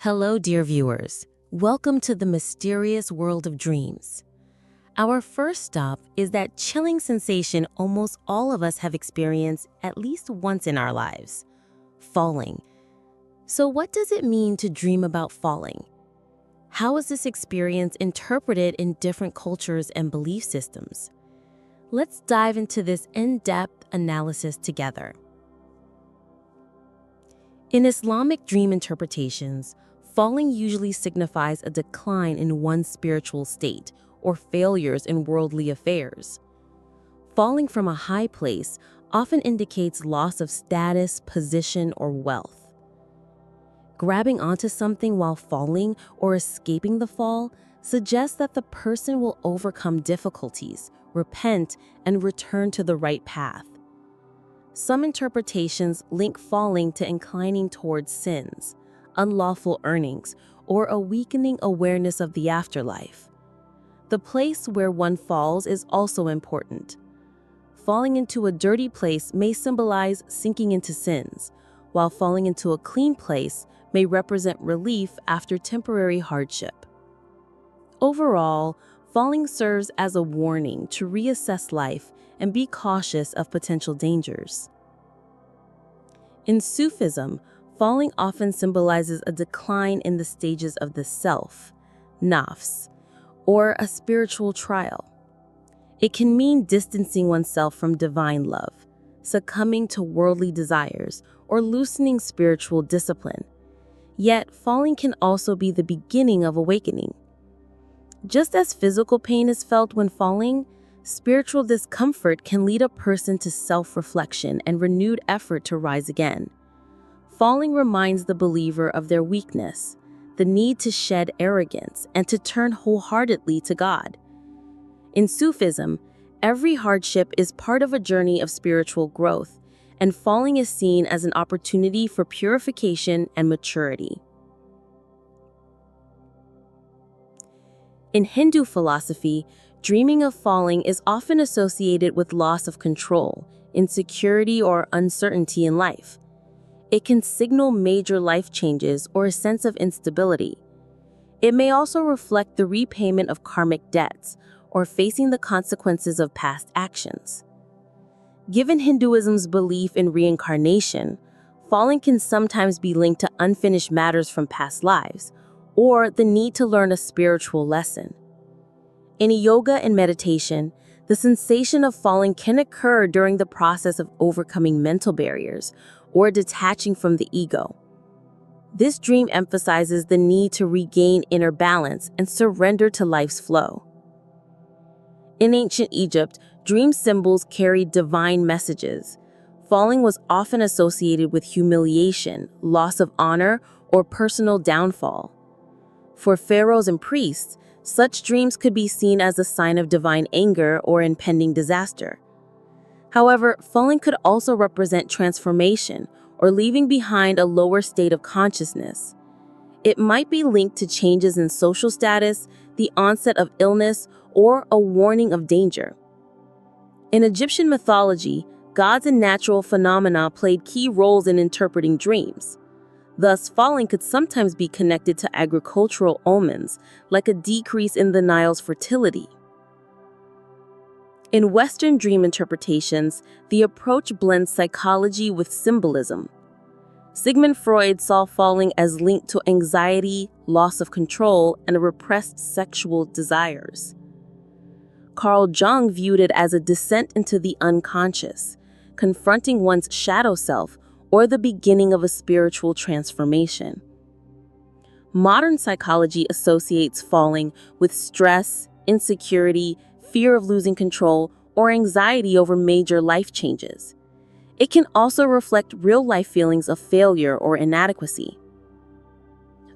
Hello, dear viewers. Welcome to the mysterious world of dreams. Our first stop is that chilling sensation almost all of us have experienced at least once in our lives: falling. So, what does it mean to dream about falling? How is this experience interpreted in different cultures and belief systems? Let's dive into this in-depth analysis together. In Islamic dream interpretations, falling usually signifies a decline in one's spiritual state or failures in worldly affairs. Falling from a high place often indicates loss of status, position, or wealth. Grabbing onto something while falling or escaping the fall suggests that the person will overcome difficulties, repent, and return to the right path. Some interpretations link falling to inclining towards sins, unlawful earnings, or a weakening awareness of the afterlife. The place where one falls is also important. Falling into a dirty place may symbolize sinking into sins, while falling into a clean place may represent relief after temporary hardship. Overall, falling serves as a warning to reassess life and be cautious of potential dangers. In Sufism, falling often symbolizes a decline in the stages of the self, nafs, or a spiritual trial. It can mean distancing oneself from divine love, succumbing to worldly desires, or loosening spiritual discipline. Yet, falling can also be the beginning of awakening. Just as physical pain is felt when falling, spiritual discomfort can lead a person to self-reflection and renewed effort to rise again. Falling reminds the believer of their weakness, the need to shed arrogance, and to turn wholeheartedly to God. In Sufism, every hardship is part of a journey of spiritual growth, and falling is seen as an opportunity for purification and maturity. In Hindu philosophy, dreaming of falling is often associated with loss of control, insecurity, or uncertainty in life. It can signal major life changes or a sense of instability. It may also reflect the repayment of karmic debts or facing the consequences of past actions. Given Hinduism's belief in reincarnation, falling can sometimes be linked to unfinished matters from past lives or the need to learn a spiritual lesson. In yoga and meditation, the sensation of falling can occur during the process of overcoming mental barriers or detaching from the ego. This dream emphasizes the need to regain inner balance and surrender to life's flow. In ancient Egypt, dream symbols carried divine messages. Falling was often associated with humiliation, loss of honor, or personal downfall. For pharaohs and priests, such dreams could be seen as a sign of divine anger or impending disaster. However, falling could also represent transformation or leaving behind a lower state of consciousness. It might be linked to changes in social status, the onset of illness, or a warning of danger. In Egyptian mythology, gods and natural phenomena played key roles in interpreting dreams. Thus, falling could sometimes be connected to agricultural omens, like a decrease in the Nile's fertility. In Western dream interpretations, the approach blends psychology with symbolism. Sigmund Freud saw falling as linked to anxiety, loss of control, and repressed sexual desires. Carl Jung viewed it as a descent into the unconscious, confronting one's shadow self, or the beginning of a spiritual transformation. Modern psychology associates falling with stress, insecurity, fear of losing control, or anxiety over major life changes. It can also reflect real-life feelings of failure or inadequacy.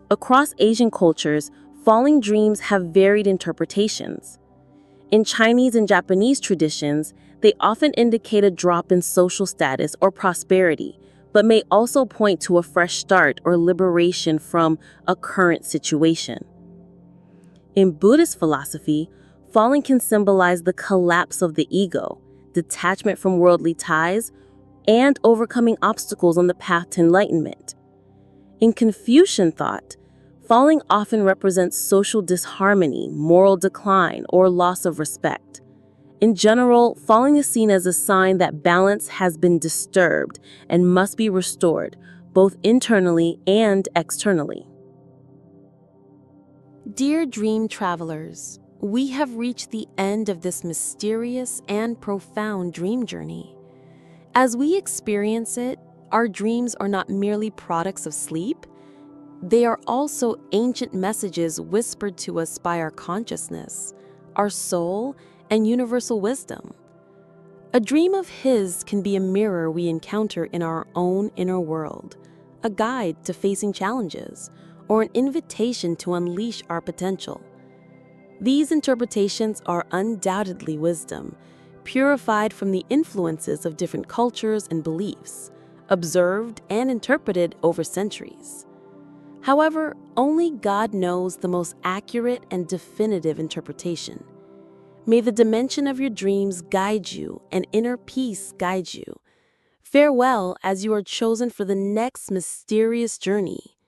Across Asian cultures, falling dreams have varied interpretations. In Chinese and Japanese traditions, they often indicate a drop in social status or prosperity, but may also point to a fresh start or liberation from a current situation. In Buddhist philosophy, falling can symbolize the collapse of the ego, detachment from worldly ties, and overcoming obstacles on the path to enlightenment. In Confucian thought, Falling often represents social disharmony, moral decline, or loss of respect. In general, falling is seen as a sign that balance has been disturbed and must be restored, both internally and externally. Dear dream travelers, we have reached the end of this mysterious and profound dream journey. As we experience it, our dreams are not merely products of sleep, they are also ancient messages whispered to us by our consciousness, our soul, and universal wisdom. A dream of His can be a mirror we encounter in our own inner world, a guide to facing challenges, or an invitation to unleash our potential. These interpretations are undoubtedly wisdom, purified from the influences of different cultures and beliefs, observed and interpreted over centuries. However, only God knows the most accurate and definitive interpretation. May the dimension of your dreams guide you and inner peace guide you. Farewell as you are chosen for the next mysterious journey.